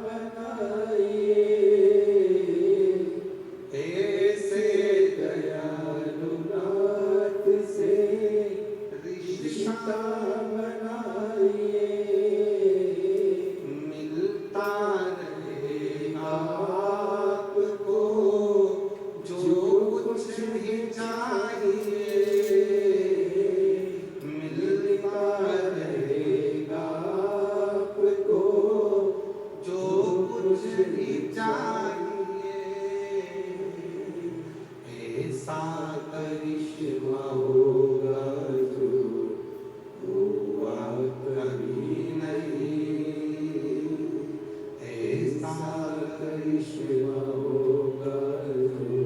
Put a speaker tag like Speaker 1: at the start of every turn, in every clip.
Speaker 1: बनाइए, ऐसे दयालु नाथ से रिश्ता बनाइए, मिलता रहेगा आपको जो कुछ भी चाहिए, मिलता रहेगा आपको जो कुछ भी चाहिए, ऐसा करिश्मा होगा जो हुआ कभी नहीं, ऐसा करिश्मा होगा जो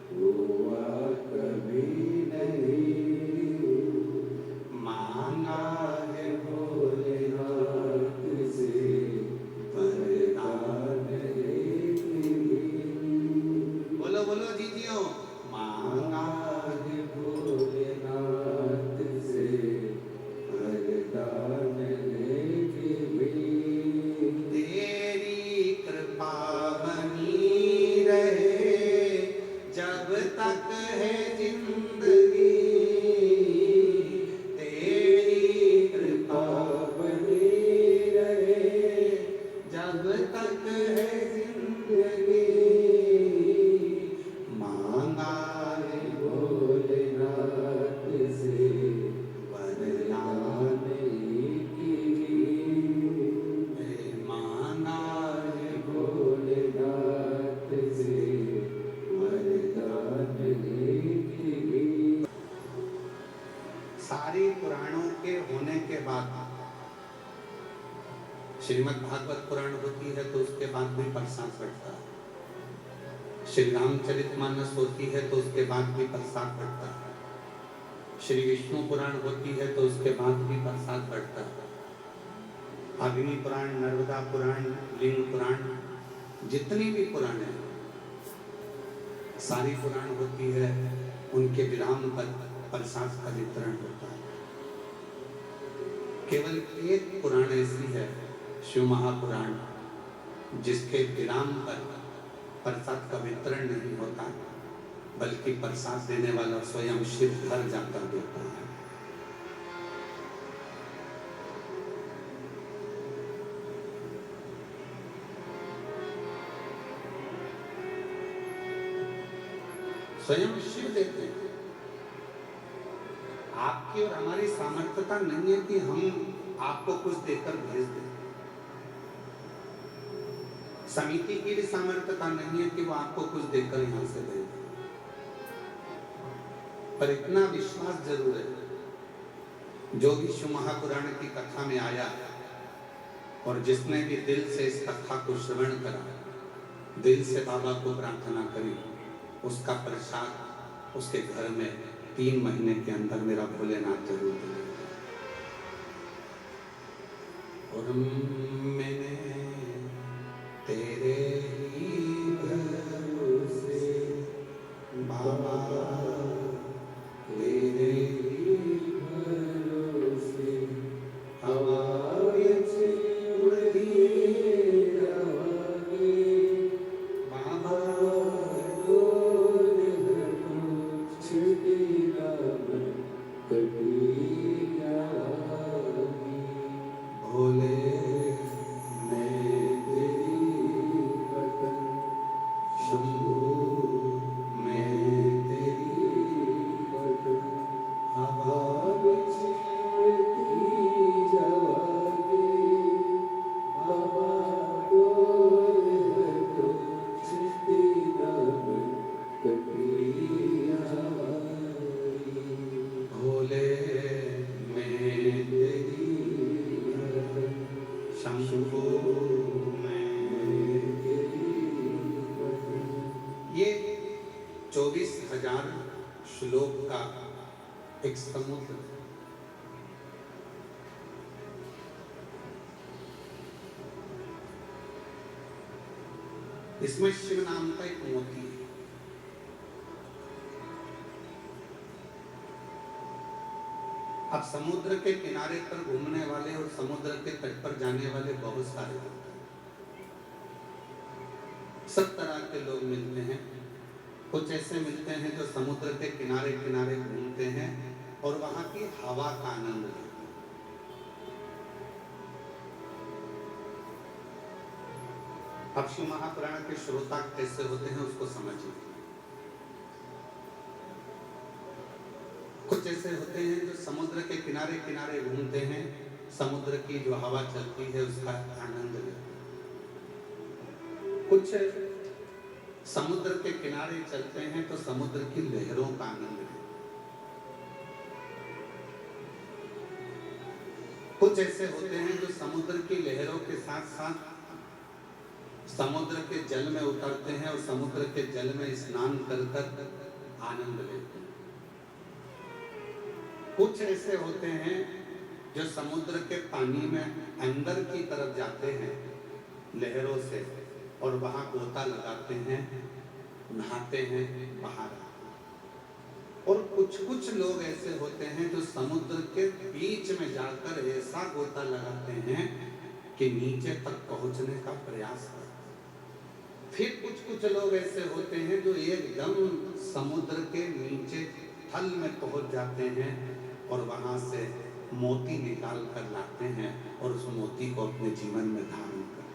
Speaker 1: हुआ कभी नहीं, मांगा है भोलेनाथ से वरदान एक भी। बोलो बोलो जीजियो, मांगा है भोलेनाथ से वरदान एक भी, तेरी कृपा बनी रहे जब तक है जिंदगी, तेरी कृपा बनी रहे जब तक है जिंदगी, मांगा है भोलेनाथ से वरदान एक भी, मांगा है भोलेनाथ से वरदान एक भी। सारी पुराणों के होने के बाद श्रीमद् भागवत पुराण होती है तो उसके बाद भी प्रसाद बढ़ता है, श्री रामचरितमानस होती है तो उसके बाद भी प्रसाद बढ़ता है, श्री विष्णु पुराण होती है तो उसके बाद भी प्रसाद बढ़ता है, अग्नि पुराण, नर्मदा पुराण, लिंग पुराण, जितनी भी पुराण है सारी पुराण होती है, उनके विराम पर प्रसाद का वितरण होता है। केवल एक पुराण ऐसी है, शिव महापुराण, जिसके विराम पर प्रसाद का वितरण नहीं होता, बल्कि प्रसाद देने वाला स्वयं शिव घर जाकर देता है। स्वयं शिव देते हैं। आपकी और हमारी सामर्थ्यता नहीं है कि हम आपको कुछ देकर भेज दें, समिति की भी सामर्थ्यता नहीं है कि वो आपको कुछ देकर यहां से दे, पर इतना विश्वास जरूर है, जो भी शिव महापुराण की कथा में आया और जिसने भी दिल से इस कथा को श्रवण करा, दिल से बाबा को प्रार्थना करी, उसका प्रसाद उसके घर में 3 महीने के अंदर मेरा भोलेनाथ जरूर देगा। और मैंने तेरे ही भरोसे बाबा, तेरे ही भरोसे हवा बिच उड़ती रहांगी, बाबा भोले मैं तेरी बटन, शंभू मैं तेरी बटन, हवा बिच उड़ती जावांगी, बाबा डोर है तो छुट्टी दामन कटी आवांगी, भोले मैं तेरी बटन, शंभू मैं तेरी बटन। ये 24,000 श्लोक का एक समुद्र है। इसमें शिव नाम का एक मोती है। अब समुद्र के किनारे पर घूमने वाले और समुद्र के तट पर जाने वाले बहुत सारे होते हैं, सब तरह के लोग मिलते हैं। कुछ ऐसे मिलते हैं जो समुद्र के किनारे किनारे घूमते हैं और वहां की हवा का आनंद लेते हैं। अब शिव महापुराण के श्रोता कैसे होते हैं उसको समझिए। कुछ ऐसे होते हैं जो समुद्र के किनारे किनारे घूमते हैं, समुद्र की जो हवा चलती है उसका आनंद लेते हैं। कुछ समुद्र के किनारे चलते हैं तो समुद्र की लहरों का आनंद लेते हैं। कुछ ऐसे होते हैं जो समुद्र की लहरों के साथ साथ समुद्र के जल में उतरते हैं और समुद्र के जल में स्नान कर कर आनंद लेते हैं। कुछ ऐसे होते हैं जो समुद्र के पानी में अंदर की तरफ जाते हैं लहरों से और वहां गोता लगाते हैं, नहाते हैं, बाहर आते हैं। और कुछ लोग ऐसे होते हैं जो समुद्र के बीच में जाकर ऐसा गोता लगाते हैं कि नीचे तक पहुंचने का प्रयास करते हैं। फिर कुछ लोग ऐसे होते हैं जो एकदम समुद्र के नीचे थल में पहुंच जाते हैं और वहां से मोती निकाल कर लाते हैं और उस मोती को अपने जीवन में धारण करते हैं।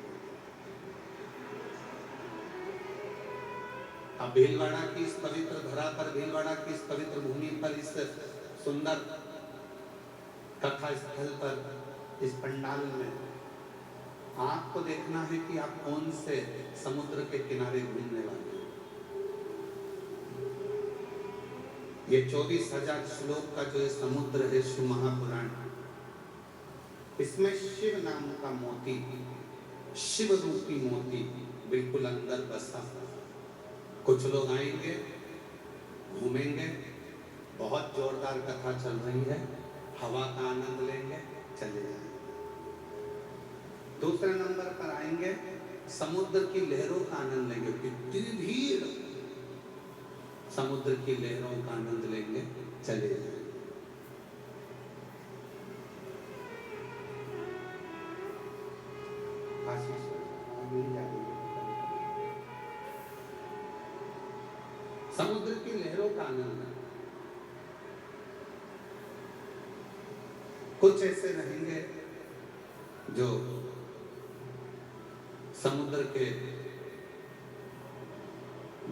Speaker 1: अब भीलवाड़ा की इस पवित्र धरा पर, भीलवाड़ा की इस पवित्र भूमि पर, इस सुंदर कथा स्थल पर, इस पंडाल में आपको देखना है कि आप कौन से समुद्र के किनारे घूमने वाले हैं। ये 24,000 श्लोक का जो ये समुद्र है शिव महापुराण, इसमें शिव नाम का मोती, शिव रूपी मोती बिल्कुल अंदर बसा। कुछ लोग आएंगे, घूमेंगे, बहुत जोरदार कथा चल रही है, हवा का आनंद लेंगे, चले जाएंगे। दूसरे नंबर पर आएंगे, समुद्र की लहरों का आनंद लेंगे, कितनी भीड़, समुद्र की लहरों का आनंद लेंगे, चले जाएंगे। समुद्र की लहरों का आनंद है। कुछ ऐसे रहेंगे जो समुद्र के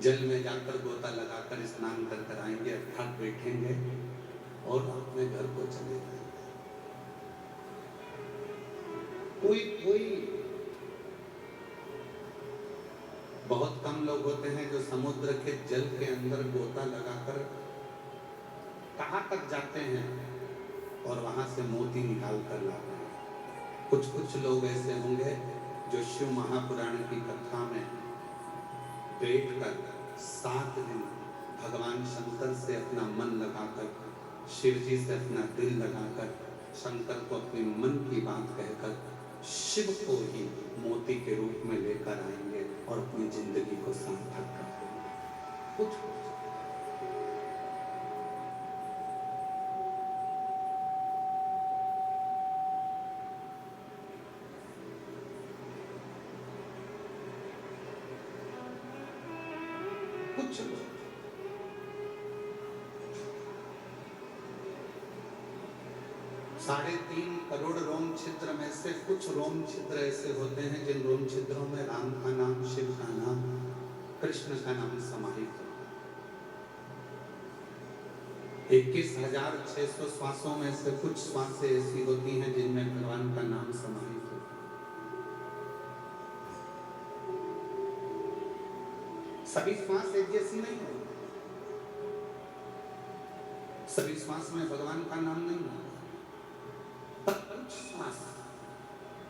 Speaker 1: जल में जाकर गोता लगाकर स्नान कर कर आएंगे, अर्थात बैठेंगे और अपने घर को चले जाएंगे। कोई बहुत कम लोग होते हैं जो समुद्र के जल के अंदर गोता लगाकर कहां तक जाते हैं और वहां से मोती निकाल कर लाते हैं। कुछ लोग ऐसे होंगे जो शिव महापुराण की कथा में बैठकर 7 दिन भगवान शंकर से अपना मन लगाकर, शिव जी से अपना दिल लगाकर, शंकर को अपने मन की बात कहकर शिव को ही मोती के रूप में लेकर आएंगे और अपनी जिंदगी को सार्थक कर देंगे। कुछ लोग 3.5 करोड़ रोम छिद्र में से कुछ रोम छिद्र ऐसे होते हैं जिन रोम छिद्रों में राम का नाम, शिव का नाम, कृष्ण का नाम समाहित होता है। 21,600 श्वासों में से कुछ श्वासें ऐसी होती हैं जिनमें भगवान का नाम समाहित होता है। सभी श्वास एक जैसी नहीं होती, सभी श्वास में भगवान का नाम नहीं होता।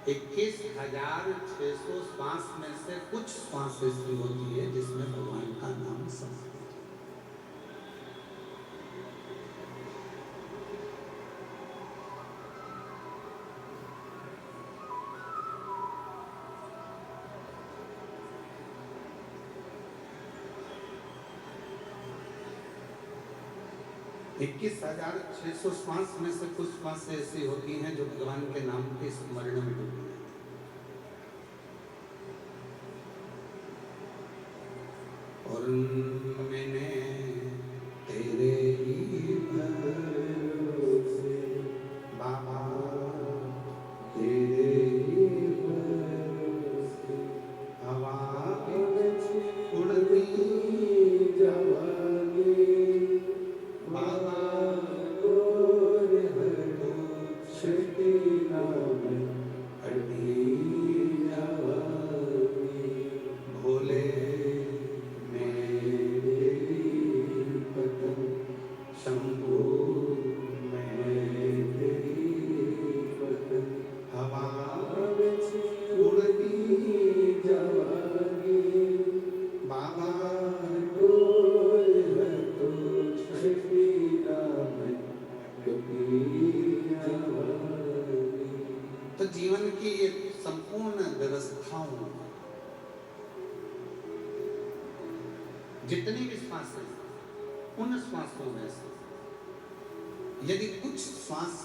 Speaker 1: 21,600 श्वास में से कुछ श्वास ऐसी होती है जिसमें भगवान का नाम समाहित है। इक्कीस 21,600 श्वास में से कुछ श्वास ऐसी होती हैं जो भगवान के नाम के स्मरण में डूबी है। और मैंने तेरे ही भरोसे बाबा, तेरे ही भरोसे हवा उड़ती जवानी बाबा गोर हटो छठी नाम हटी जवानी भोले शंभू मैं तेरी पतन हवा उड़ती जवानी बाबा डोल तो छठी नाम कभी जवानी। तो जीवन की ये संपूर्ण व्यवस्थाओं जितनी भी श्वास है उन श्वासों में से यदि कुछ श्वास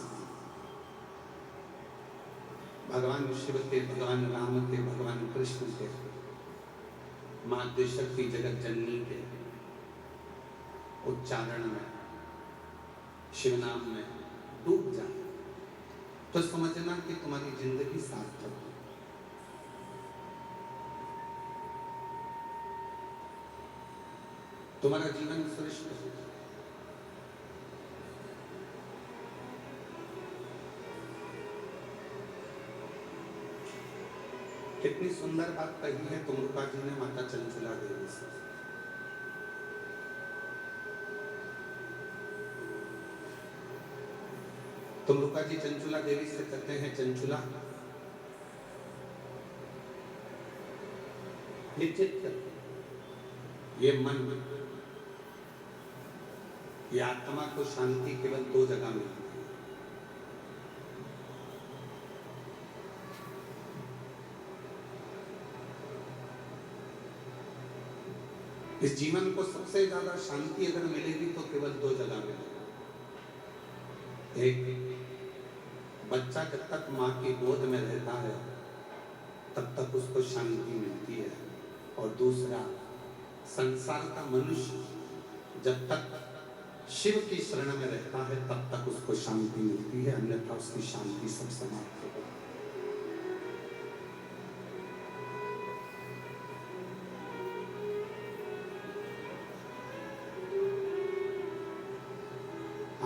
Speaker 1: भगवान शिव के, भगवान राम के, भगवान कृष्ण के, मां शक्ति जगत जननी के उच्चारण में, शिव नाम में डूब जाए तो समझना कि तुम्हारी जिंदगी सार्थक है। तुम्हारा जीवन श्रेष्ठ है। कितनी सुंदर बात कही है तुमरुका जी ने माता चंचुला देवी से। तुमरुका जी चंचुला देवी से कहते हैं, चंचुला ये चित्त, ये मन, ये आत्मा को शांति केवल दो जगह मिलती है। इस जीवन को सबसे ज्यादा शांति अगर मिलेगी तो केवल दो जगह मिलेगी। एक, बच्चा जब तक माँ की गोद में रहता है तब तक उसको शांति मिलती है, और दूसरा, संसार का मनुष्य जब तक शिव की शरण में रहता है तब तक उसको शांति मिलती है, अन्यथा उसकी शांति सब समाप्त हो गई।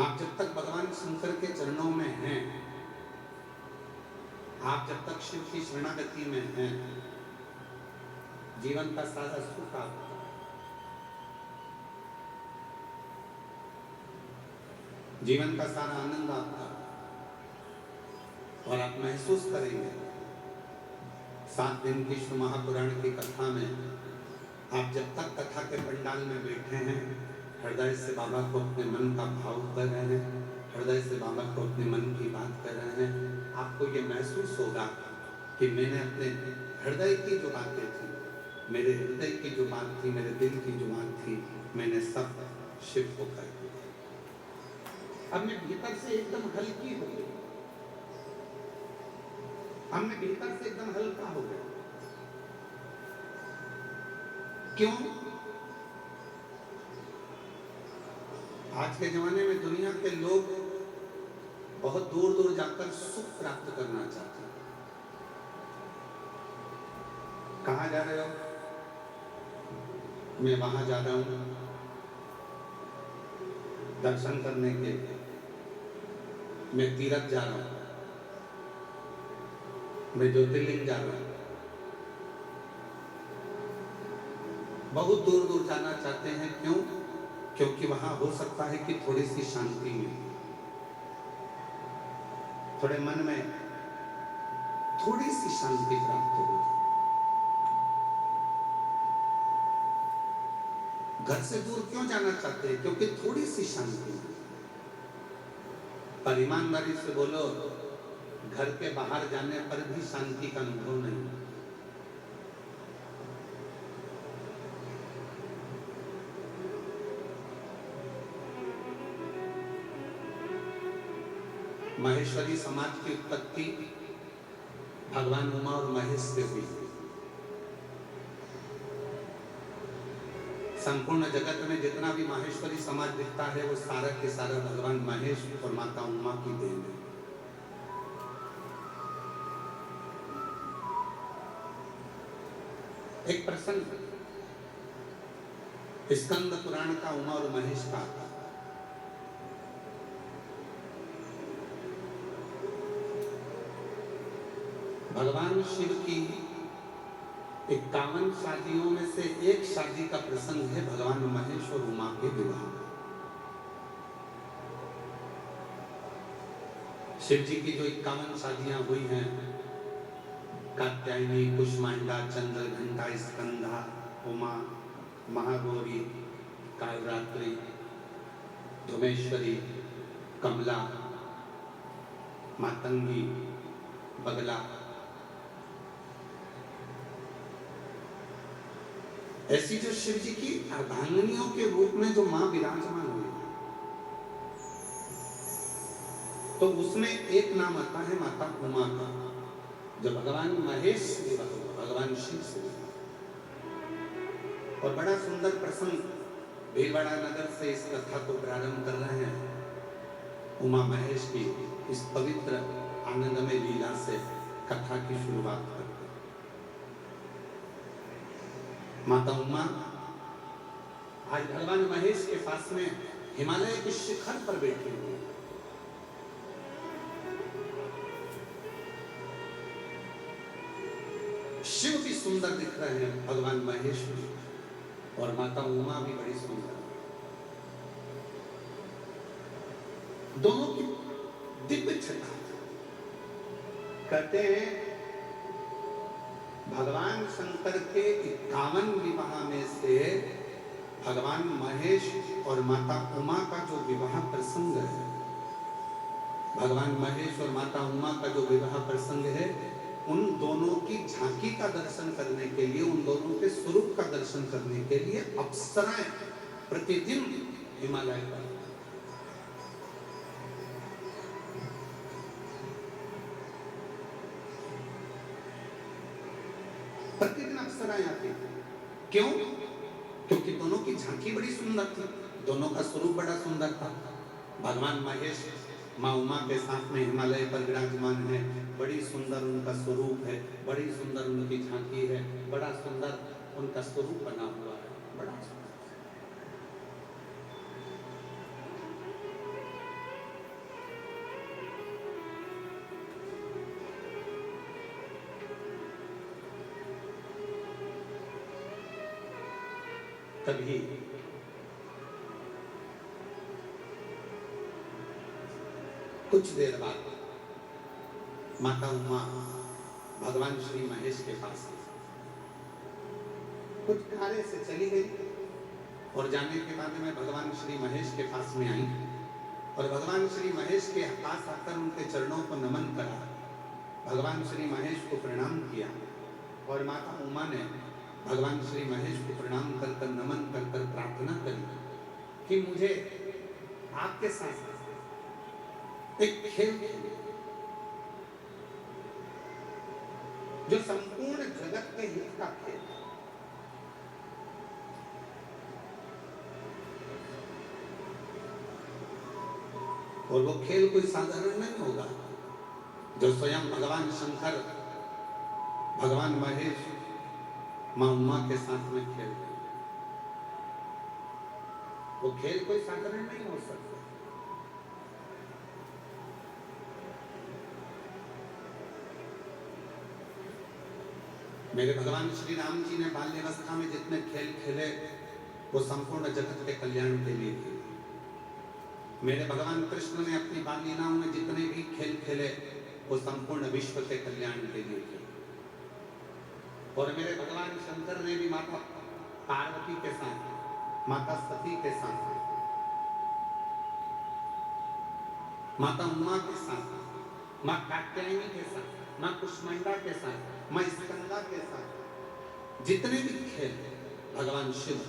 Speaker 1: आप जब तक भगवान शंकर के चरणों में हैं, आप जब तक शिव की शरणागति में हैं, जीवन का सारा सुख आपका, जीवन का सारा आनंद आपका, और आप महसूस करेंगे 7 दिन की शिव महापुराण की कथा में आप जब तक कथा के पंडाल में बैठे हैं, हृदय से बाबा को अपने मन का भाव कर रहे हैं, हृदय से बाबा को अपने मन की बात कर रहे हैं, आपको ये महसूस होगा कि मैंने अपने हृदय की जो बातें थी, मेरे हृदय की जो बात थी, मेरे दिल की जो बात थी, मैंने सब शिव को कर दिया। अब मैं भीतर से एकदम हल्की हो गई, अब मैं भीतर से एकदम हल्का हो गया। क्यों? आज के जमाने में दुनिया के लोग बहुत दूर दूर जाकर सुख प्राप्त करना चाहते हैं। कहाँ जा रहे हो? मैं वहां जा रहा हूं दर्शन करने के लिए, मैं तीर्थ जा रहा हूं, मैं ज्योतिर्लिंग जा रहा हूं। बहुत दूर दूर जाना चाहते हैं। क्यों? क्योंकि वहां हो सकता है कि थोड़ी सी शांति मिले, थोड़े मन में थोड़ी सी शांति प्राप्त हो। घर से दूर क्यों जाना चाहते हैं? क्योंकि थोड़ी सी शांति। पर ईमानदारी से बोलो, घर के बाहर जाने पर भी शांति का अनुभव नहीं। महेश्वरी समाज की उत्पत्ति भगवान उमा और महेश से हुई। संपूर्ण जगत में जितना भी माहेश्वरी समाज दिखता है वो सारा के सारा भगवान महेश और माता उमा की देन है। एक प्रसंग स्कंद पुराण का उमा और महेश का। भगवान शिव की 51 शादियों में से एक शादी का प्रसंग है भगवान महेश और उमा के विवाह। शिव जी की जो 51 शादियां हुई हैं, कात्यायनी, कुष्मांडा, चंद्रघंटा, स्कंधा, उमा, महागौरी, कालरात्रि, धुमेश्वरी, कमला, मातंगी, बगला, ऐसी जो शिव जी की अर्धांगिनियों के रूप में जो मां विराजमान हुई, तो उसमें एक नाम आता है माता उमा का, जो भगवान महेश से भगवान शिव से। और बड़ा सुंदर प्रसंग भीलवाड़ा नगर से इस कथा को प्रारंभ कर रहे हैं। उमा महेश की इस पवित्र आनंदमय लीला से कथा की शुरुआत करते हैं। माता उमा आज भगवान महेश के पास में हिमालय के शिखर पर बैठी हुई। शिव भी सुंदर दिख रहे हैं, भगवान महेश भी, और माता उमा भी बड़ी सुंदर। दोनों की दिव्य छटा। कहते हैं भगवान शंकर के 51 विवाह में से भगवान महेश और माता उमा का जो विवाह प्रसंग है, भगवान महेश और माता उमा का जो विवाह प्रसंग है, उन दोनों की झांकी का दर्शन करने के लिए, उन दोनों के स्वरूप का दर्शन करने के लिए अप्सराएं प्रतिदिन हिमालय पर, प्रतिदिन अप्सराएं आती। क्यों? क्योंकि दोनों की झांकी बड़ी सुंदर थी, दोनों का स्वरूप बड़ा सुंदर था। भगवान महेश माँ उमा के साथ में हिमालय पर विराजमान है, बड़ी सुंदर उनका स्वरूप है, बड़ी सुंदर उनकी झांकी है, बड़ा सुंदर उनका स्वरूप बना हुआ है, बड़ा सुंदर। तभी कुछ देर बाद माता उमा भगवान श्री महेश के पास कुछ कार्य से चली गई, और जाने के बाद में भगवान श्री महेश के पास में आई और भगवान श्री महेश के पास आकर उनके चरणों को नमन करा, भगवान श्री महेश को प्रणाम किया। और माता उमा ने भगवान श्री महेश को प्रणाम कर कर, नमन कर कर प्रार्थना करी कि मुझे आपके साथ एक खेल खेले जो संपूर्ण जगत के हित का खेल है। और वो खेल कोई साधारण नहीं होगा, जो स्वयं भगवान शंकर, भगवान महेश, मां उमा के साथ में खेल, वो खेल कोई साधारण नहीं हो सकता। मेरे भगवान श्री राम जी ने बाल्यावस्था में जितने खेल खेले वो संपूर्ण जगत के कल्याण के लिए खेले। मेरे भगवान कृष्ण ने अपनी बाल लीलाओं में जितने भी खेल खेले वो संपूर्ण विश्व के कल्याण के लिए खेले। और मेरे भगवान शंकर ने भी माता पार्वती के साथ, माता सती के साथ, माता उमा के साथ, मां कात्यायनी के साथ, मां कुष्मांडा के साथ, मां स्कंदा के साथ जितने भी खेल भगवान शिव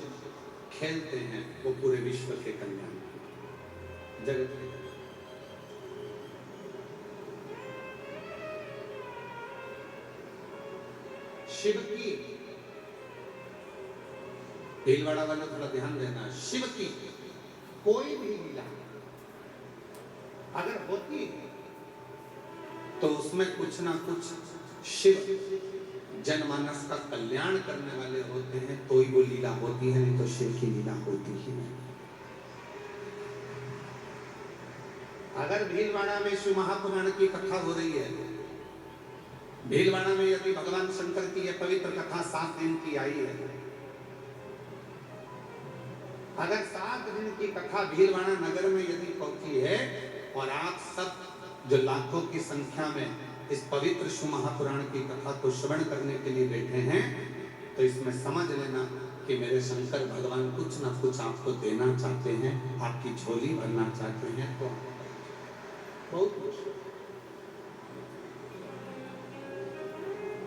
Speaker 1: खेलते हैं वो पूरे विश्व के कल्याण जगत के। शिव की भीलवाड़ा वालों थोड़ा ध्यान देना, शिव की कोई भी लीला अगर होती है तो उसमें कुछ ना कुछ शिव जनमानस का कल्याण करने वाले होते हैं, तो ही वो लीला होती है, नहीं तो शिव की लीला होती ही नहीं। अगर भीलवाड़ा में शिव महापुराण की कथा हो रही है, भीलवाड़ा में यदि भगवान शंकर की यह पवित्र कथा 7 दिन की आई है, अगर 7 दिन की कथा भीलवाड़ा नगर में यदि पहुंची है और आप सब जो लाखों की संख्या में इस पवित्र शिव महापुराण की कथा को श्रवण करने के लिए बैठे हैं, तो इसमें समझ लेना कि मेरे शंकर भगवान कुछ ना कुछ आपको देना चाहते हैं, आपकी झोली भरना चाहते हैं। तो बहुत मुश्किल,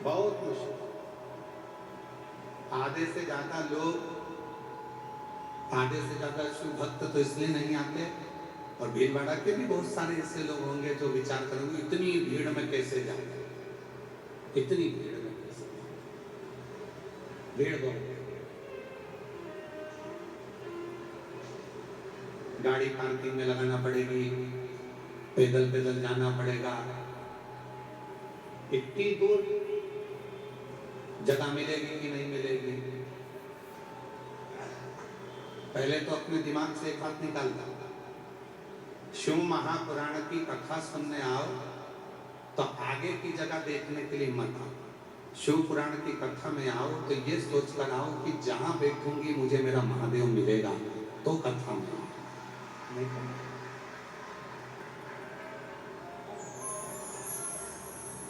Speaker 1: बहुत मुश्किल। आधे से ज्यादा शिव भक्त तो इसलिए नहीं आते, और भीलवाड़ा के भी बहुत सारे ऐसे लोग होंगे जो विचार करेंगे इतनी भीड़ में कैसे जाए, इतनी भीड़ में कैसे, भीड़ बहुत, गाड़ी पार्किंग में लगाना पड़ेगी, पैदल पैदल जाना पड़ेगा, इतनी दूर जगह मिलेगी कि नहीं मिलेगी। पहले तो अपने दिमाग से एक बात निकालता, शिव महापुराण की कथा सुनने आओ तो आगे की जगह देखने के लिए मत आओ। शिव पुराण की कथा में आओ तो ये सोच कर आओ कि जहां बैठूंगी मुझे मेरा महादेव मिलेगा, तो कथा में नहीं।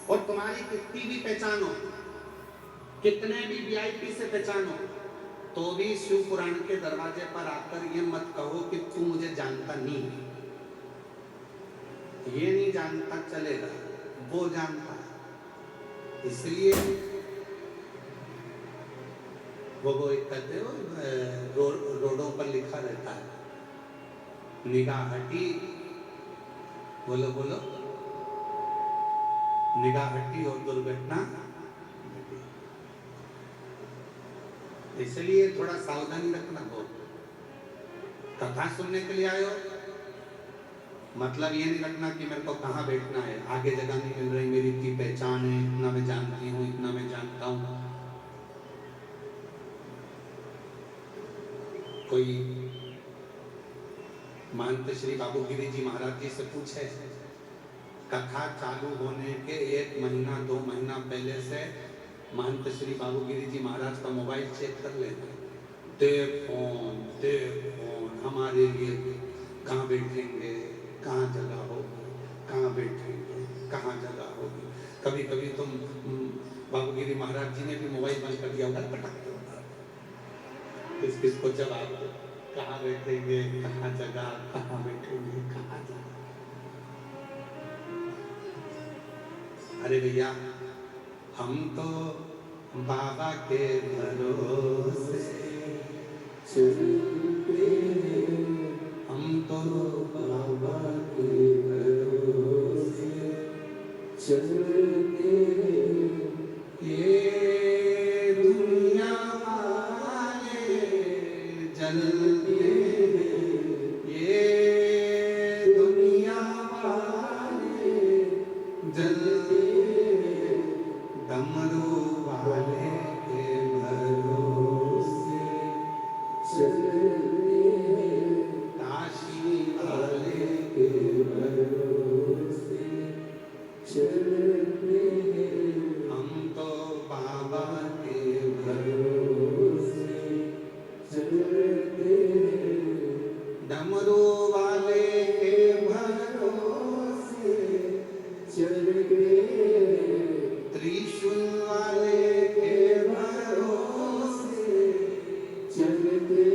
Speaker 1: और तुम्हारी कितनी भी पहचान हो, कितने भी वीआईपी से पहचान हो, तो भी शिव पुराण के दरवाजे पर आकर ये मत कहो कि तू मुझे जानता नहीं है। ये नहीं जानता चलेगा, वो जानता है। इसलिए वो एक कहते हो रोडों पर लिखा रहता है, निगाह हटी, बोलो बोलो, निगाह हटी और दुर्घटना घटी। इसलिए थोड़ा सावधानी रखना हो। कथा सुनने के लिए आए हो, मतलब ये नहीं रखना कि मेरे को कहाँ बैठना है, आगे जगह नहीं मिल रही, मेरी इतनी पहचान है, इतना मैं जानती हूँ, इतना मैं जानता हूँ। कोई महंत श्री बाबू गिरी जी महाराज जी से पूछे, कथा चालू होने के 1 महीना 2 महीना पहले से महंत श्री बाबू गिरी जी महाराज का मोबाइल चेक कर लेना, दे फोन हमारे लिए, कहाँ बैठेंगे, कहाँ जगह होगी, कहाँ बैठेंगे, कहाँ जगह होगी। कभी कभी तुम बाबू गिरी महाराज जी ने भी मोबाइल बंद कर दिया होगा, पटक किसको जवाब, कहाँ बैठेंगे, कहाँ जगह, कहाँ बैठेंगे, कहाँ जगह। अरे भैया, हम तो बाबा के भरोसे चलते, हम तो बाबा के भरोसे चलते, ये दुनिया वाले जलते, ये दुनिया वाले जलते, डमरू वाले के भरोसे चलते, काशी वाले के भरोसे चलते, हम तो बाबा के भरोसे चलते, डमरू वाले के भरोसे चलते, त्रिशूल वाले के भरोसे चलते,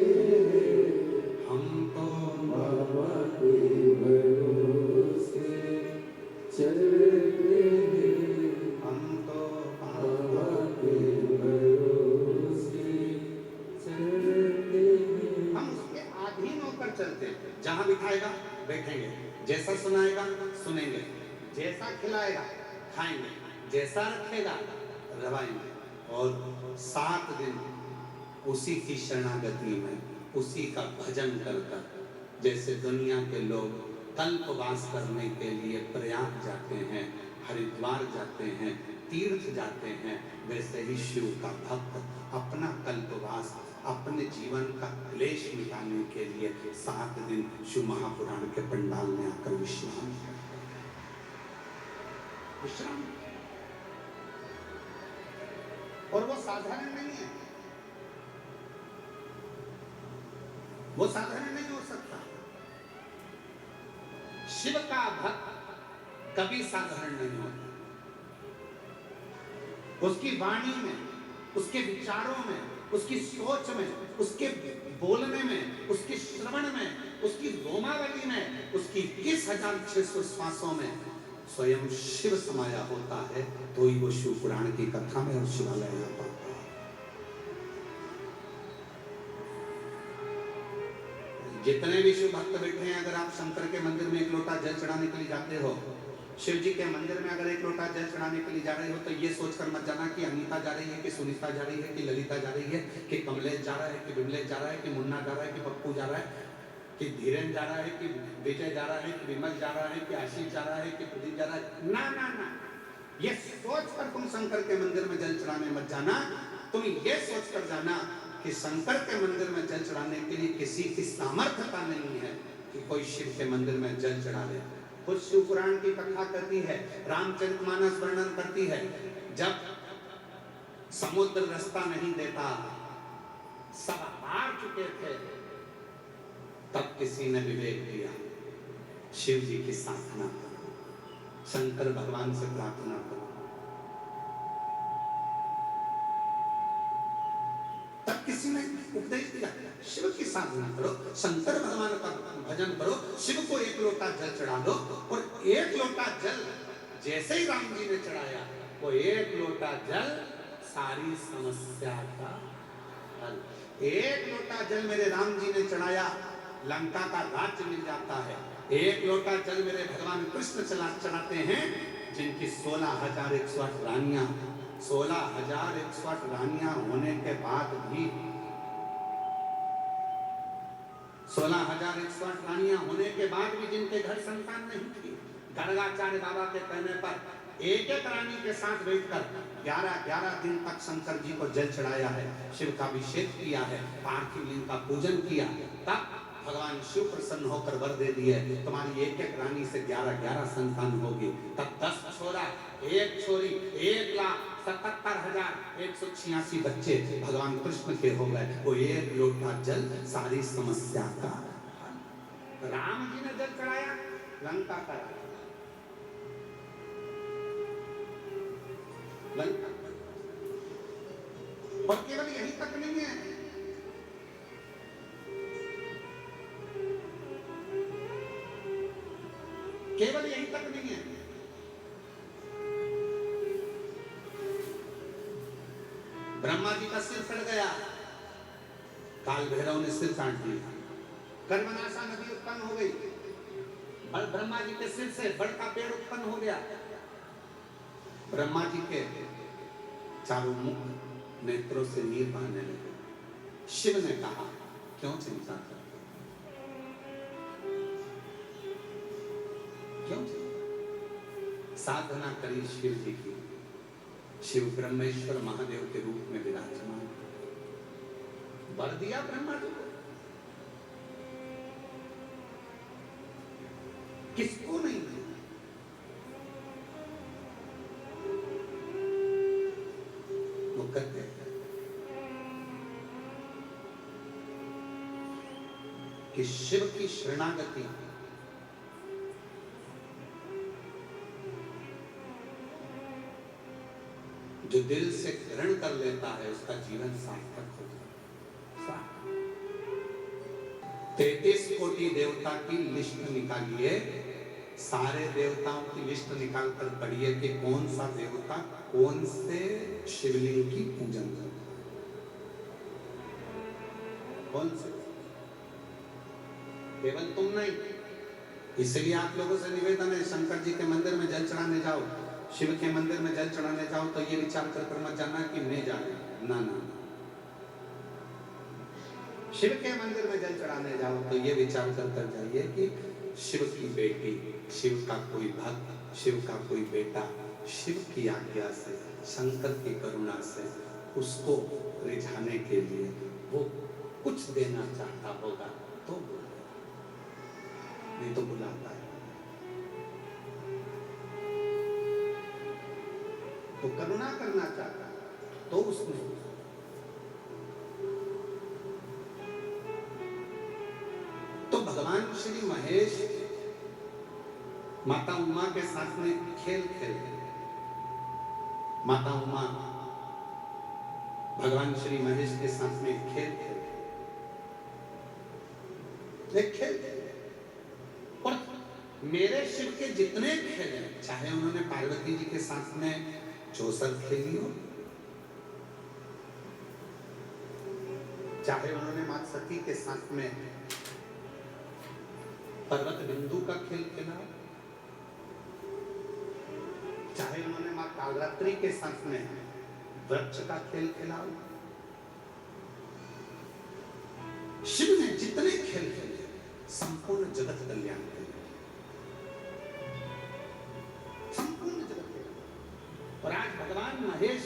Speaker 1: हम तो बाबा के भरोसे चलते, हम तो बाबा के भरोसे चलते। हम उसके अधीन होकर चलते, जहां बिठाएगा बैठेंगे, जैसा सुनाएगा सुनेंगे, जैसा खिलाएगा खाएंगे, जैसा रखेगा रवाएंगे। और 7 दिन उसी की शरणागति में, उसी का भजन कर कर, जैसे दुनिया के लोग कल्पवास करने के लिए प्रयाग जाते हैं, हरिद्वार जाते हैं, तीर्थ जाते हैं, वैसे ही शिव का भक्त अपना कल्पवास, अपने जीवन का क्लेश मिटाने के लिए 7 दिन शिव महापुराण के पंडाल में आकर विश्राम विश्राम। और वो साधारण नहीं है, वो साधारण नहीं हो सकता। शिव का भक्त कभी साधारण नहीं होता। उसकी वाणी में, उसके विचारों में, उसकी सोच में, उसके बोलने में, उसके श्रवण में, उसकी रोमावली में, उसकी 21,600 श्वासों में स्वयं शिव समाया होता है, तो ही वो शिव पुराण की कथा में और शिवालय आ पाता है। जितने भी शिव भक्त बैठे हैं, अगर आप शंकर के मंदिर में एक लोटा जल चढ़ाने के लिए जाते हो, शिव जी के मंदिर में अगर एक लोटा जल चढ़ाने के लिए जा रहे हो, तो ये सोचकर मत जाना कि अनीता जा रही है, कि सुनीता जा रही है, कि ललिता जा रही है, कि कमलेश जा रहा है, कि विमलेश जा रहा है, कि मुन्ना जा रहा है, कि पप्पू जा रहा है, कि धीरेन जा रहा है, कि विजय जा रहा है, कि विमल जा रहा है, कि आशीष जा रहा है, कि प्रदीप जा रहा है। ना ना ना, ये सोचकर तुम शंकर के मंदिर में जल चढ़ाने मत जाना। तुम ये सोचकर जाना कि शंकर के मंदिर में जल चढ़ाने के लिए किसी की सामर्थ्यता नहीं है कि कोई शिव के मंदिर में जल चढ़ा ले। खुद शिव पुराण की कथा करती है, रामचरितमानस वर्णन करती है, जब समुद्र रास्ता नहीं देता, सब हार चुके थे, तब किसी ने विवेक दिया, शिव जी की साधना करो, शंकर भगवान से प्रार्थना करो। तब किसी ने उपदेश दिया, शिव की साधना करो, शंकर भगवान का भजन करो, शिव को एक लोटा जल चढ़ा दो। और एक लोटा जल जैसे ही राम जी ने चढ़ाया, वो एक लोटा जल सारी समस्या का हल। एक लोटा जल मेरे राम जी ने चढ़ाया, लंका का राज्य मिल जाता है। एक लोटा जल मेरे भगवान कृष्ण चढ़ाते हैं, जिनकी 16,108 रानियां, 16,108 रानियां होने के बाद भी, 16,108 रानियां होने के बाद भी जिनके घर संतान नहीं थी, गर्गाचार्य बाबा के कहने पर एक एक रानी के साथ बैठकर 11-11 दिन तक शंकर जी को जल चढ़ाया है, शिव का अभिषेक किया है, पार्थिव लिंग का पूजन किया। तब भगवान शिव प्रसन्न होकर वर दे दिए, तुम्हारी एक एक रानी से 11-11 संतान होगी। तब 10 छोरा, एक छोरी, 1,77,186 बच्चे भगवान कृष्ण के हो गए। वो एक लोटा जल सारी समस्या का हल। राम जी ने जल चढ़ाया, लंका का लंका। और केवल यही तक नहीं है, केवल यही तक नहीं है, ब्रह्मा जी का सिर फट गया, काल भैरव ने सिर काट दिया, कर्मनाशा नदी उत्पन्न हो गई, ब्रह्मा जी के सिर से बड़ का पेड़ उत्पन्न हो गया। ब्रह्मा जी के चारों मुख नेत्रों से नीर बहने लगे। शिव ने कहा, क्यों चिंता करते, क्यों? साधना करी शिव जी की, शिव ब्रह्मेश्वर महादेव के रूप में विराजमान, वर दिया ब्रह्मा जी को। किसको नहीं दिया? वो कहते हैं कि शिव की शरणागति जो दिल से ग्रहण कर लेता है, उसका जीवन सार्थक होता है। 33 कोटि देवता की लिस्ट निकालिए, सारे देवताओं की लिस्ट निकाल कर पढ़िए कि कौन सा देवता कौन से शिवलिंग की पूजन करता है, कौन से। केवल तुम नहीं, इसलिए आप लोगों से निवेदन है, शंकर जी के मंदिर में जल चढ़ाने जाओ, शिव के मंदिर में जल चढ़ाने जाओ, तो ये विचार कर मत जाना कि मैं जा रहा हूं। ना ना, शिव के मंदिर में जल चढ़ाने जाओ तो ये विचार कर जाइए कि शिव की बेटी, शिव का कोई भक्त, शिव का कोई बेटा शिव की आज्ञा से, शंकर की करुणा से उसको रिझाने के लिए वो कुछ देना चाहता होगा तो बुलाए, नहीं तो बुलाता है। तो करुणा करना चाहता है तो उसने तो भगवान श्री महेश माता उमा के साथ में खेल खेले। माता उमा भगवान श्री महेश के साथ में खेल खेले, खेल और मेरे शिव के जितने खेले, चाहे उन्होंने पार्वती जी के साथ में चौसर खेली हो, चाहे उन्होंने मां सती के साथ में पर्वत बिंदु का खेल खेला, चाहे उन्होंने मां कालरात्रि के साथ में वृक्ष का खेल खेला, शिव ने जितने खेल खेले संपूर्ण जगत कल्याण के लिए, संपूर्ण जगत कल्याण। और आज भगवान महेश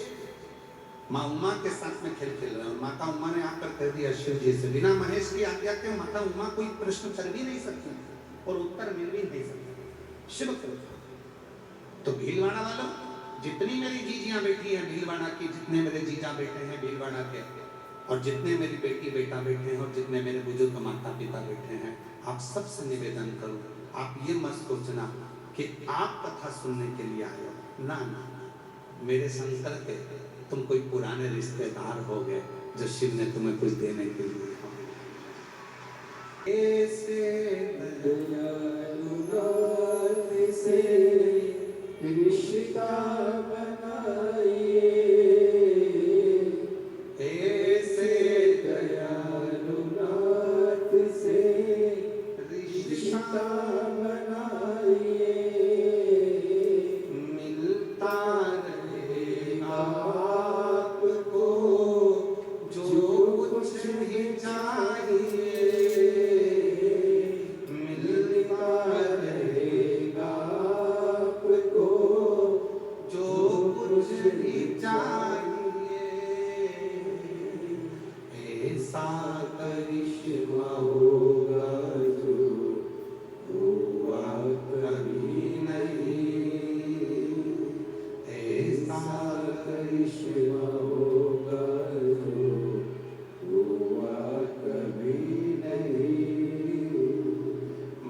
Speaker 1: मां उमा के साथ में खेल खेल रहे हैं। माता उमा ने आकर कह दिया शिव जी से, बिना महेश की आज्ञा के माता उमा कोई प्रश्न कर भी नहीं सकती और उत्तर मिल भी नहीं सकता। शिव तो भीलवाड़ा वालों, जितनी मेरी जीजियां बैठी हैं भीलवाड़ा की, जितने मेरे जीजा बैठे हैं भीलवाड़ा के, और जितने मेरी बेटी बेटा बैठे हैं, और जितने मेरे बुजुर्ग माता पिता बैठे हैं, आप सबसे निवेदन करो, आप ये मत सोचना कि आप कथा सुनने के लिए आए हो। ना ना, मेरे शंकर के तुम कोई पुराने रिश्तेदार हो गए जो शिव ने तुम्हें कुछ देने के लिए
Speaker 2: रिश्ता बनाइए,
Speaker 1: ऐसे
Speaker 2: दयालु नाथ से रिश्ता बनाइए,
Speaker 1: मिलता रहेगा आपको जो कुछ भी चाहिए, मिलता रहेगा आपको जो कुछ भी चाहिए। ऐसा
Speaker 2: करिश्मा होगा जो हुआ कभी नहीं, ऐसा करिश्मा होगा जो हुआ कभी नहीं।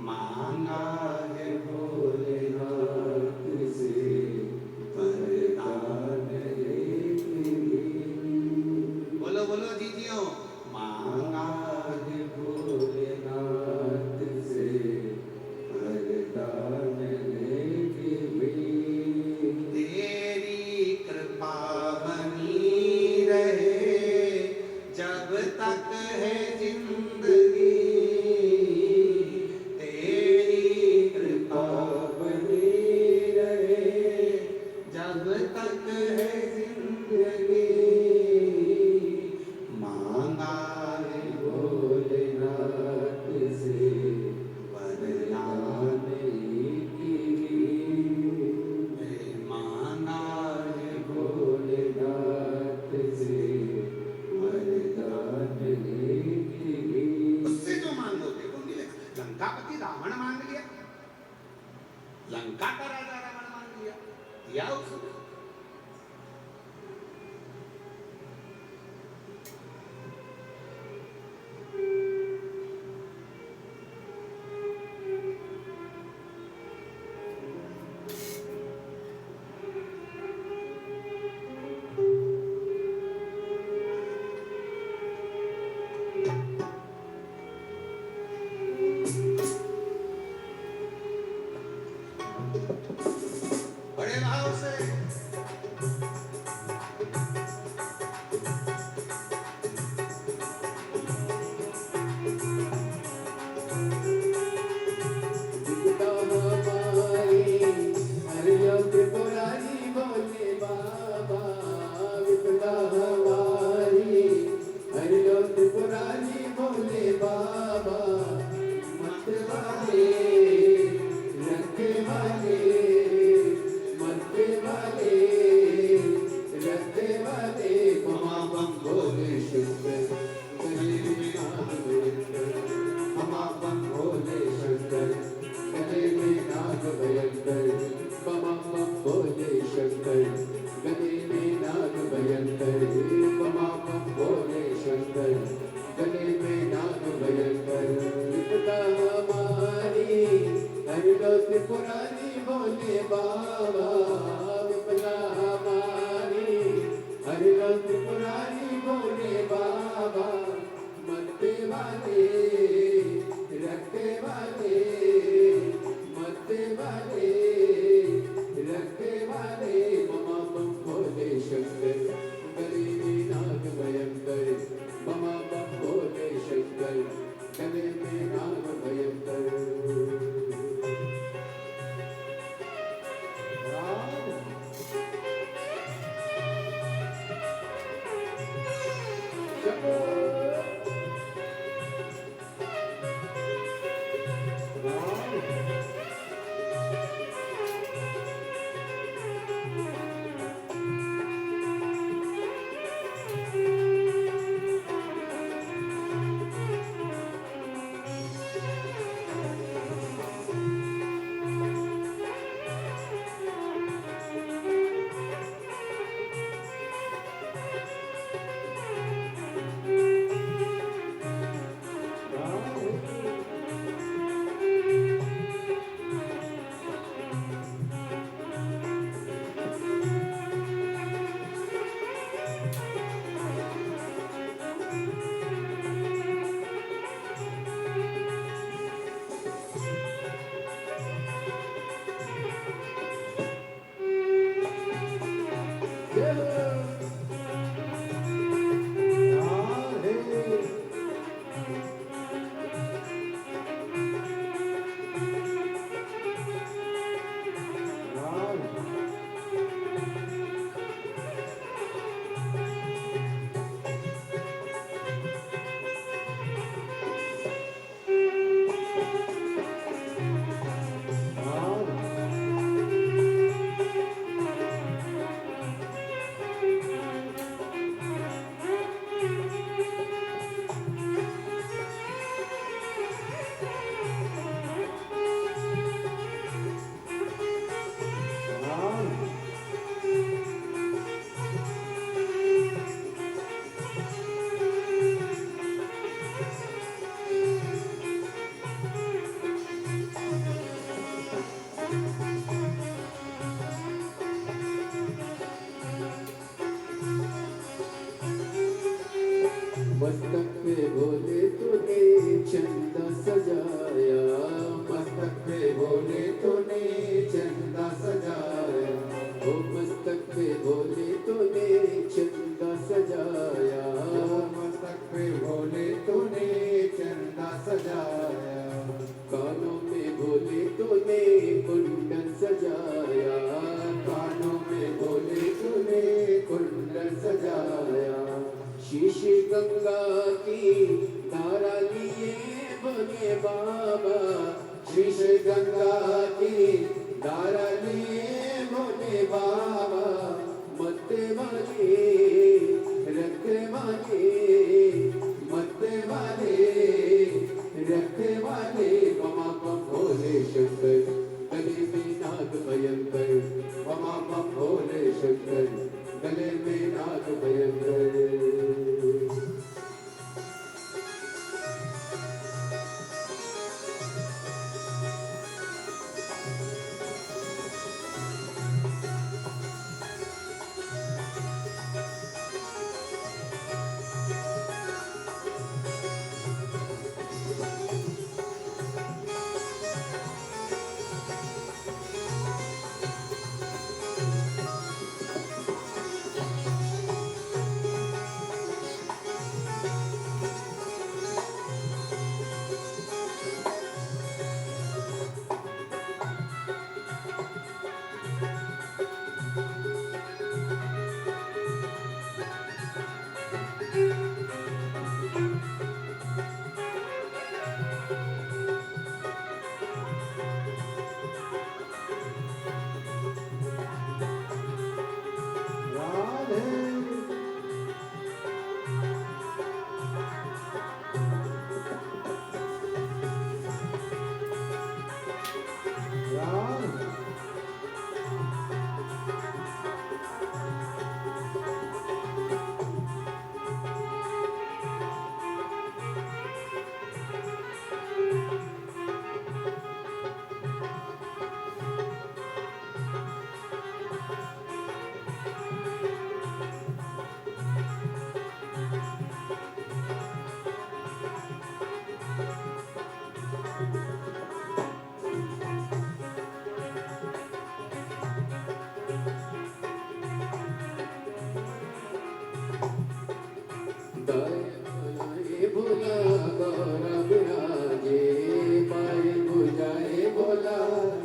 Speaker 1: मांगा है
Speaker 2: भोलेनाथ से वरदान एक भी,
Speaker 1: बोलो बोलो जीजियों, मांगा
Speaker 2: है भोलेनाथ से वरदान एक भी।
Speaker 1: तेरी कृपा बनी रहे जब तक है जिंदगी, तेरी कृपा
Speaker 2: बनी रहे
Speaker 1: जब तक है
Speaker 2: जिंदगी,
Speaker 1: मांगा है
Speaker 2: भोलेनाथ से
Speaker 1: वरदान,
Speaker 2: एक भी।
Speaker 1: मांगा है
Speaker 2: भोलेनाथ से वरदान एक भी।
Speaker 1: उससे जो मांगोगे वो मिलेगा। लंकापति रावण मांग लिया, लंका का राजा रावण मांग लिया, दिया उसने। बड़े भाव से
Speaker 2: भोले बाबा विमला हमारी हरे राम त्रिपुरारी भोले बाबा मत्ते वाले रखते वाले मत्ते वाले रखते वाले ममा बम भोले शंकर गले में नाग भयंकर ममा बम भोले शंकर गले में नाग भयंकर मस्तक पे भोले तूने चंदा सजाया मस्तक पे भोले तूने चंदा सजाया ओ मस्तक पे भोले तूने चंदा सजाया मस्तक पे भोले तूने चंदा सजाया कानों में भोले तूने कुंडल सजाया कानों में भोले तूने कुंडल सजाया शीश गंगा की धारा लिए भोले बाबा शीश गंगा की धारा लिए भोले बाबा मत्ते वाले रखते वाले मत्ते वाले रखते वाले ममा बम भोले शंकर गले में नाग भयंकर ममा बम भोले शंकर गले में नाग भयंकर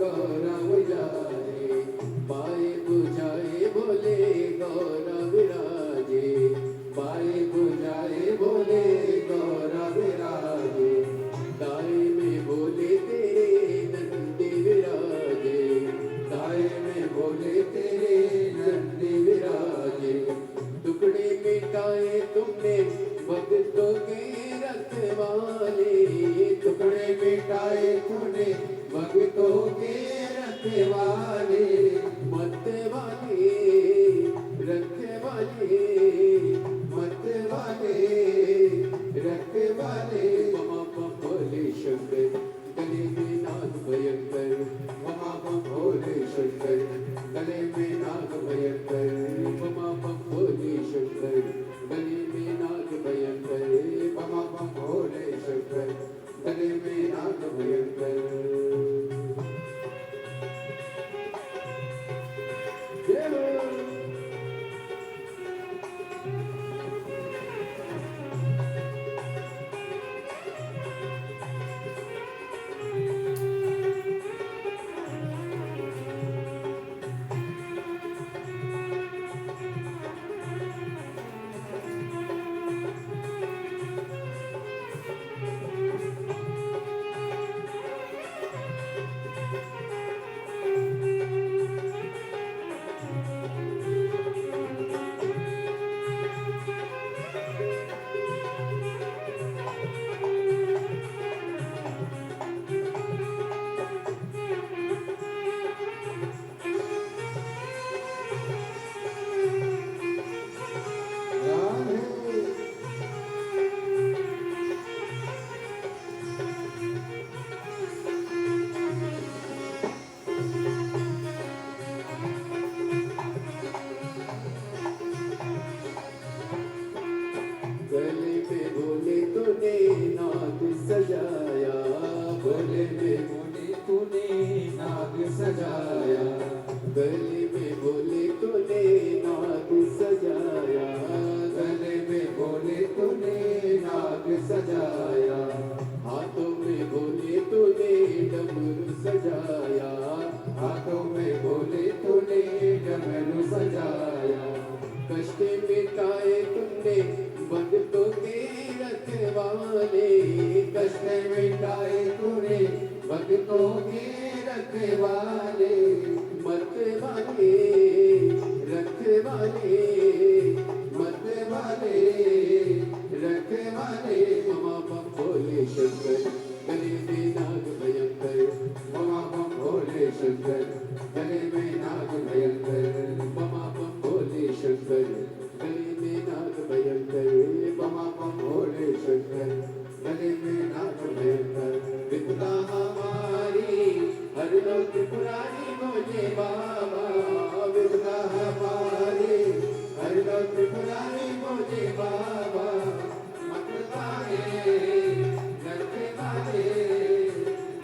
Speaker 2: गौरव जाए, पाए बुझाए बोले गौरव विराजे, पाए बुझाए बोले गौरव विराजे, दाए में बोले तेरे नंदी विराजे, दाए में बोले तेरे नंदी विराजे, टुकड़े मिटाए तुमने भक्तों के रखवाले, टुकड़े मिटाए तूने भक्तों के रखवाले, मत वाले रखवाले, मत वाले रखवाले, ममा बम भोले शंकर गले में नाग भयंकर, ममा बम भोले शंकर गले में नाग भयंकर, ममा बम भोले शंकर गले में नाग भयंकर, ममा बम भोले शंकर गले में नाग भयंकर। जय हो। गले में बोले तूने नाग सजाया, गले में बोले तूने नाग सजाया, गले में बोले तूने नाग सजाया, गले में बोले तूने नाग सजाया, हाथों में बोले तूने डमरू सजाया, हाथों में बोले तूने डमरू सजाया, कष्ट मिटाए तुमने भक्तों के रखवाले, कष्ट मिटाए तूने भक्तों के रखवाले, मत वाले रखवाले, मत वाले रखवाले, ममा बम भोले शंकर गले में नाग भयंकर, ममा बम भोले शंकर गले में नाग भयंकर, ममा बम भोले शंकर गले में नाग भयंकर, ममा बम भोले शंकर गले में नाग भयंकर, विपदा हमारी हर लो त्रिपुरारी बोले बाबा, विपदा हमारी हर लो त्रिपुरारी बोले बाबा, मत वाले रखने वाले,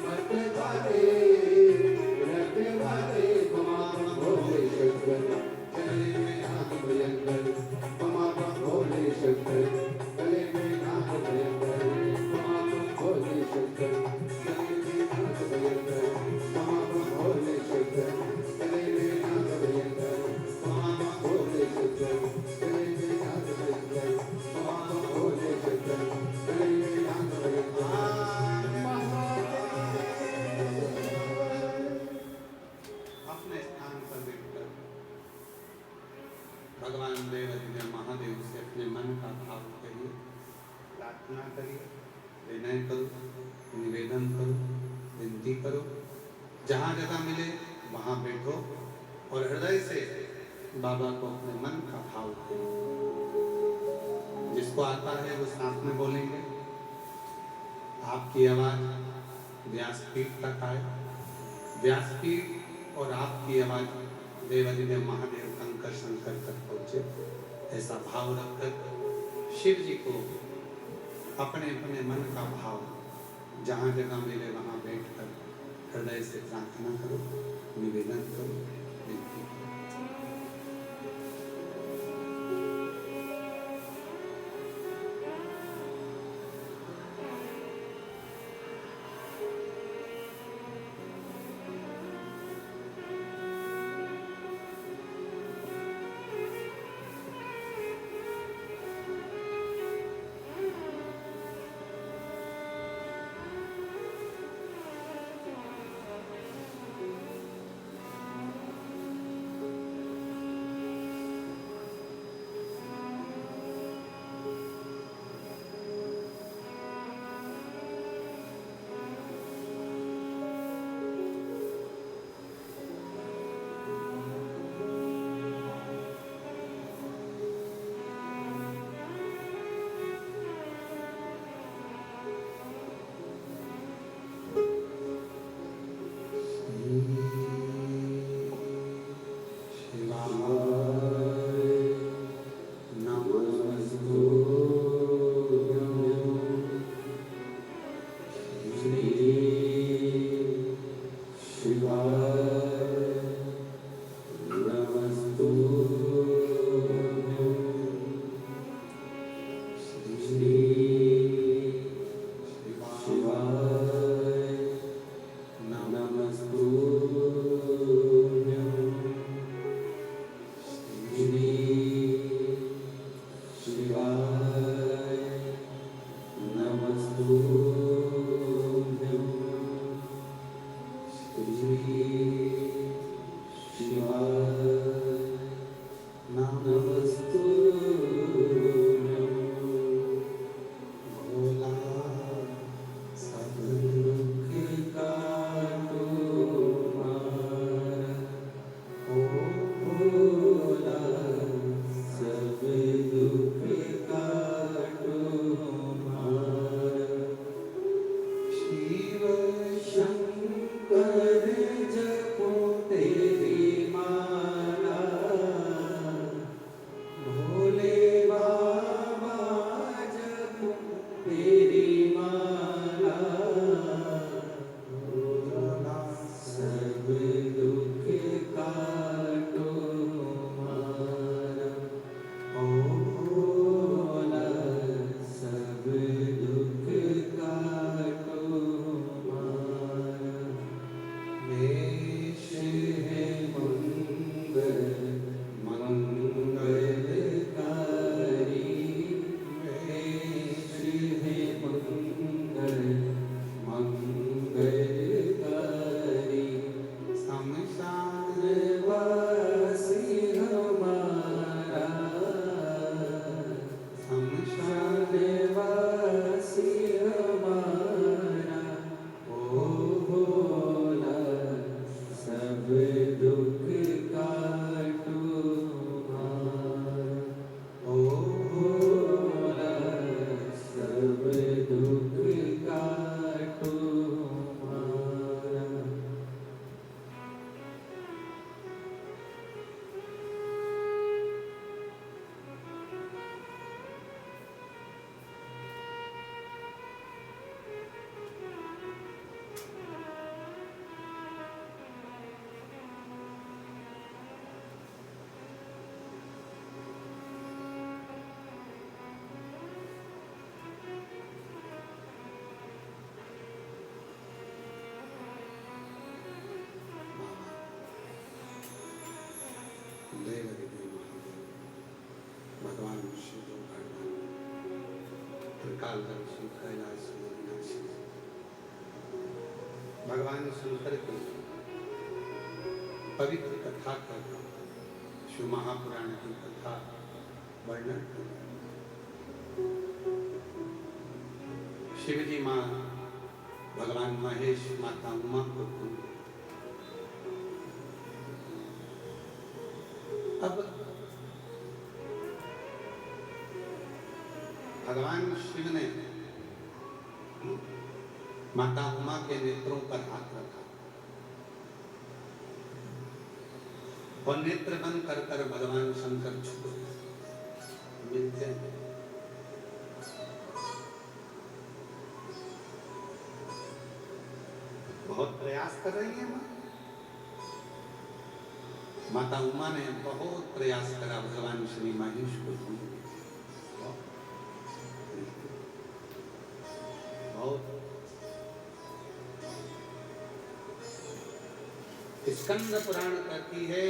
Speaker 2: मत वाले रखने वाले, ममा बम भोले शंकर गले में नाग भयंकर, ममा बम भोले शंकर गले में नाग भयंकर, ममा बम भोले शंकर गले में नाग भयंकर, ममा बम भोले शंकर गले में नाग भयंकर, ममा बम भोले शंकर गले में नाग भयंकर, ममा बम भोले शंकर गले में नाग भयंकर।
Speaker 1: अपने स्थान पर बैठकर भगवान देवाधिदेव महादेव से अपने मन का भाव कहिए, प्रार्थना करिए, विनय करो, निवेदन करो, विनती करो, जहाँ जगह मिले वहाँ बैठो और हृदय से बाबा को अपने मन का भाव दो। जिसको आता है वो साथ में बोलेंगे। आपकी आवाज व्यासपीठ तक आए, व्यासपीठ और आपकी आवाज देवाधिदेव महादेव कंकर शंकर तक पहुँचे, ऐसा भाव रखकर शिव जी को अपने अपने मन का भाव जहाँ जगह मिले वहाँ बैठकर हृदय से प्रार्थना करो, निवेदन करो, विनती करो। देव हृदय महादेव भगवान शिव त्रिकालदर्शी कैलाश अविनाशी भगवान शंकर की पवित्र कथा का शिव महापुराण की कथा वर्णन शिव जी माँ भगवान महेश माता उमा को अब भगवान शिव ने माता उमा के नेत्रों पर हाथ रखा और नेत्र बंद कर कर भगवान शंकर छुप मिलते हैं। बहुत प्रयास कर रही है माता उमा ने बहुत प्रयास करा भगवान श्री महेश को ढूंढने। बहुत स्कंद पुराण कहती है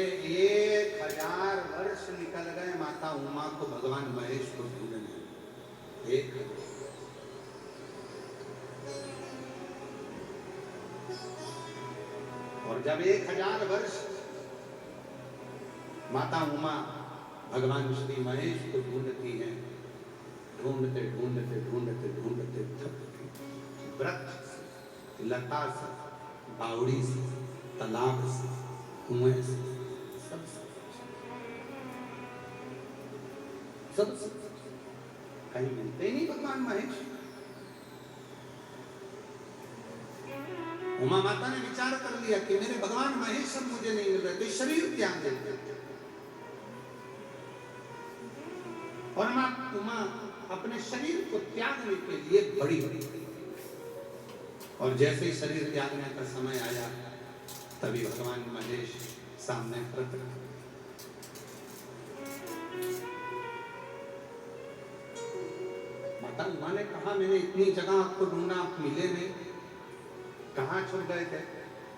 Speaker 1: 1000 वर्ष निकल गए माता उमा को भगवान महेश को ढूंढने। 1000 और जब 1000 वर्ष माता उमा भगवान श्री महेश को ढूंढती हैं, ढूंढते ढूंढते ढूंढते ढूंढते थक गई। वृक्ष से, लता से, बावड़ी से, तालाब से, कुएं से, सब कहीं मिलते ही नहीं भगवान महेश। उमा माता ने विचार कर लिया कि मेरे भगवान महेश सब मुझे नहीं मिल रहे, तो शरीर त्याग देते। और मां उमा अपने शरीर को त्यागने के लिए बड़ी और जैसे ही शरीर त्यागने का समय आया तभी भगवान महेश सामने प्रकट। माता उमा ने कहा मैंने इतनी जगह आपको ढूंढा, आप मिले नहीं, कहाँ छुप गए थे,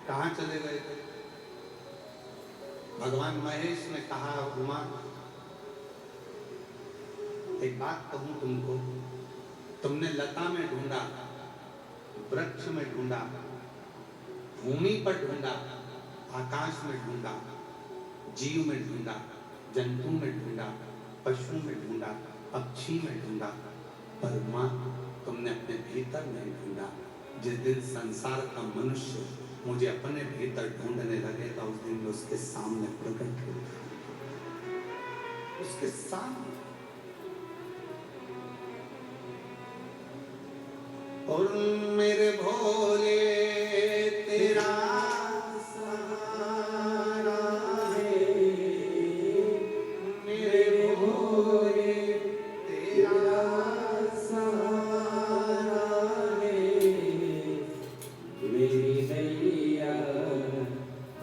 Speaker 1: कहाँ चले गए थे? भगवान महेश ने कहा उमा एक बात कहूं तुमको, तुमने लता में ढूंढा, वृक्ष में ढूंढा, भूमि पर ढूंढा, आकाश में ढूंढा, जीव में ढूंढा, जंतु में ढूंढा, पशु में ढूंढा, पक्षी में ढूंढा, पर मां तुमने अपने भीतर नहीं ढूंढा। जिस दिन संसार का मनुष्य मुझे अपने भीतर ढूंढने लगेगा उस दिन मैं उसके सामने प्रकट होगा, उसके सामने। और मेरे भोले तेरा सहारा है, मेरे भोले तेरा सहारा है,
Speaker 2: मेरी नैया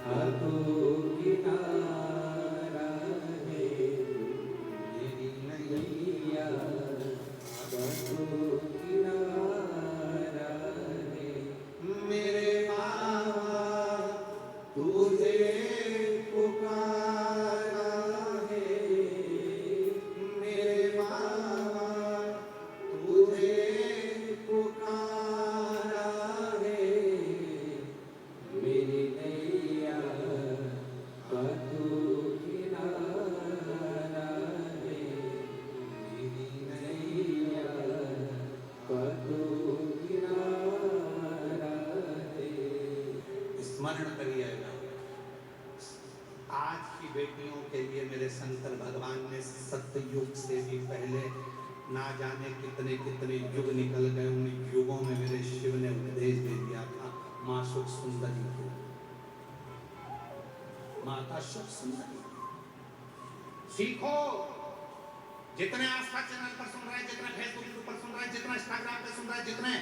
Speaker 2: हाथों किनारा है,
Speaker 1: मेरी नैया
Speaker 2: हाथों किनारा है,
Speaker 1: मेरे बाबा तुझे पुकारा है, मेरे बाबा तुझे पुकारा
Speaker 2: है, मेरी नैया हाथों किनारा है,
Speaker 1: मेरी
Speaker 2: नैया हाथों किनारा है।
Speaker 1: स्मरण करिएगा आज की बेटियों के लिए मेरे शंकर भगवान ने सतयुग से भी पहले ना जाने कितने कितने युग निकल गए, उन युगों में मेरे शिव ने उपदेश दे दिया था माँ सुख सुंदरी को, माता सुख सुंदरी सीखो। जितने आस्था चैनल पर सुन रहे हैं, जितने फेसबुक पर सुन रहे हैं, जितना इंस्टाग्राम पे सुन रहे हैं, जितने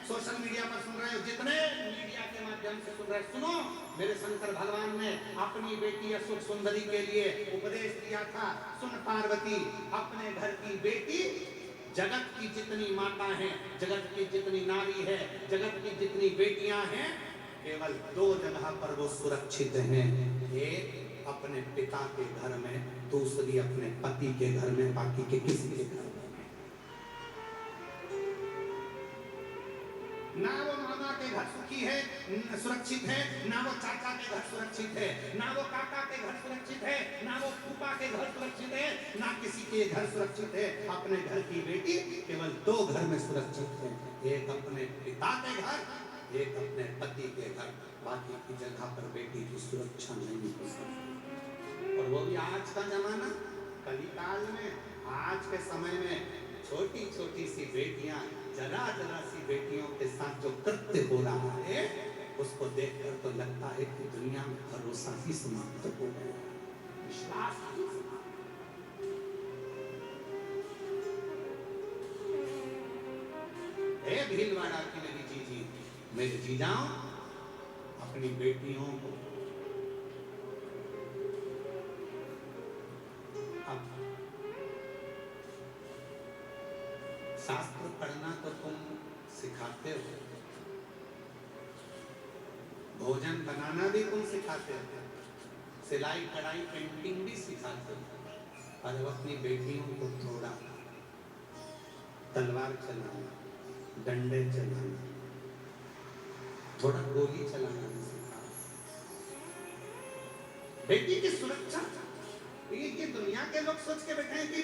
Speaker 1: सोशल मीडिया पर सुन रहे हो, जितने मीडिया के माध्यम से सुन रहे हैं, सुनो मेरे शंकर भगवान ने अपनी बेटी अशोक सुंदरी के लिए उपदेश दिया था। सुन पार्वती, अपने घर की बेटी, जगत की जितनी माता है, जगत की जितनी नारी है, जगत की जितनी बेटियां हैं, केवल 2 जगह पर वो सुरक्षित हैं। एक अपने पिता के घर में, दूसरी अपने पति के घर में, बाकी के किसी के घर में। ना वो मामा के घर सुखी है, सुरक्षित है, ना वो चाचा के घर सुरक्षित है, ना वो काका के घर सुरक्षित है, ना वो फूफा के घर सुरक्षित है, ना किसी के घर सुरक्षित है। अपने घर की बेटी केवल 2 घर में सुरक्षित है, एक अपने पिता के घर, एक अपने पति के घर। बाकी की जगह पर बेटी की सुरक्षा नहीं हो सकती। और वो भी आज का जमाना, कलिकाल में, आज के समय में छोटी छोटी सी बेटियां, जरा जरा सी बेटियों के साथ जो कृत्य हो रहा है, उसको देखकर तो लगता है कि दुनिया में भरोसा ही समाप्त हो गया, विश्वास ही समाप्त। हे भीलवाड़ा की मेरी जीजी, मेरे जीजाओ, अपनी बेटियों को अब शास्त्र पढ़ना तो तुम सिखाते हो, भोजन बनाना भी तुम सिखाते हो, सिलाई कढ़ाई पेंटिंग भी सिखाते हो, और अपनी बेटियों को थोड़ा तलवार चलाना, डंडे चलाना, थोड़ा गोली चलाना भी सिखाओ। बेटी की सुरक्षा, ये दुनिया के लोग सोच के बैठे हैं कि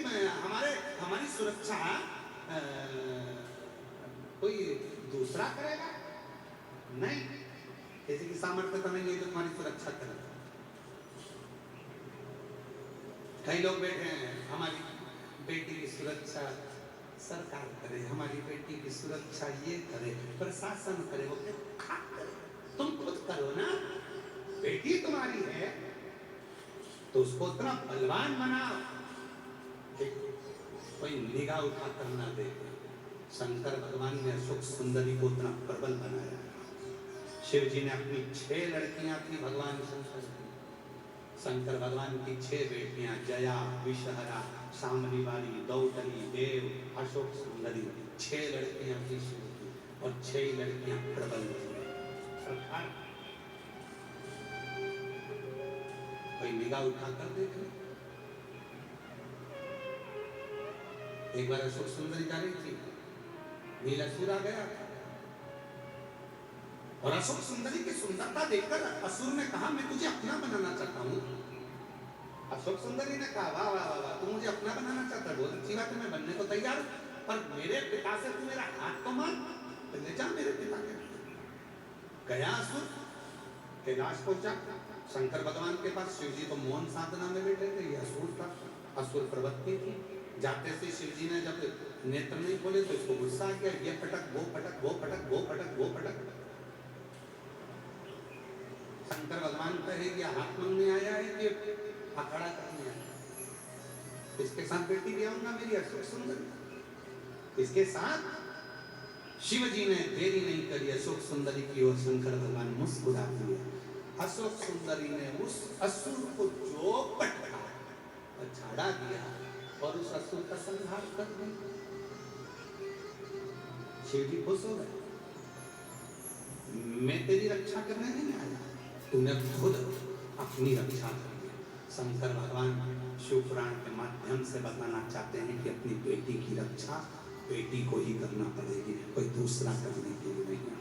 Speaker 1: हमारी सुरक्षा कोई दूसरा करेगा। नहीं, किसी की सामर्थ्य तो नहीं है तो तुम्हारी सुरक्षा करेगा। कई लोग बैठे हैं, हमारी बेटी की सुरक्षा सरकार करे, हमारी बेटी की सुरक्षा ये करे, प्रशासन करे। वो क्या करे? तुम खुद करो ना। बेटी तुम्हारी है तो उसको उतना बलवान बनाओ कि कोई निगाह उठा कर ना दे। शंकर भगवान ने अशोक सुंदरी को उतना प्रबल बनाया। शिव जी ने अपनी 6 लड़कियां थी भगवान शंकर की। शंकर भगवान की 6 बेटियां, जया, विषहरा, शामली वाली, दौतरी, देव, अशोक सुंदरी, 6 लड़कियां थी शिव की, और 6 लड़कियां प्रबल थी। कोई निगाह उठाकर देख ले। एक बार अशोक सुंदरी जा रही थी, नीलासुर आ गया और अशोक सुंदरी की सुंदरता देखकर असुर ने कहा, मैं तुझे अपना बनाना चाहता हूँ। अशोक सुंदरी ने कहा, वाह वाह वाह, तू मुझे अपना बनाना चाहता है, बहुत अच्छी बात है, मैं बनने को तैयार हूँ, पर मेरे पिता से तू मेरा हाथ तो मांग, तो ले जा मेरे पिता के। गया असुर, कैलाश पहुंचा, शंकर भगवान के पास। शिव जी तो मौन साधना में बैठे थे, ये असुर था, असुर प्रवृत्ति थी। जाते से शिव जी ने जब नेत्र नहीं खोले तो इसको गुस्सा आ गया, ये पटक, वो पटक, वो पटक, वो पटक, वो पटक। शंकर भगवान कहे, ये हाथ मांगने आया है कि अखाड़ा करने आया? इसके साथ बेटी भी आऊंगा मेरी अशोक सुंदरी। इसके साथ शिव जी ने देरी नहीं करी, अशोक सुंदरी की ओर शंकर भगवान मुस्कुरा दिया। अशोक सुंदरी ने उस असुर को जो पटका और झाड़ा दिया और उस असुर का संहार कर दिया। शिव जी खुश हो गए, मैं तेरी रक्षा करने नहीं आया, तूने खुद अपनी रक्षा की। शंकर भगवान शिव पुराण के माध्यम से बताना चाहते हैं कि अपनी बेटी की रक्षा बेटी को ही करना पड़ेगी, कोई दूसरा करने के लिए नहीं।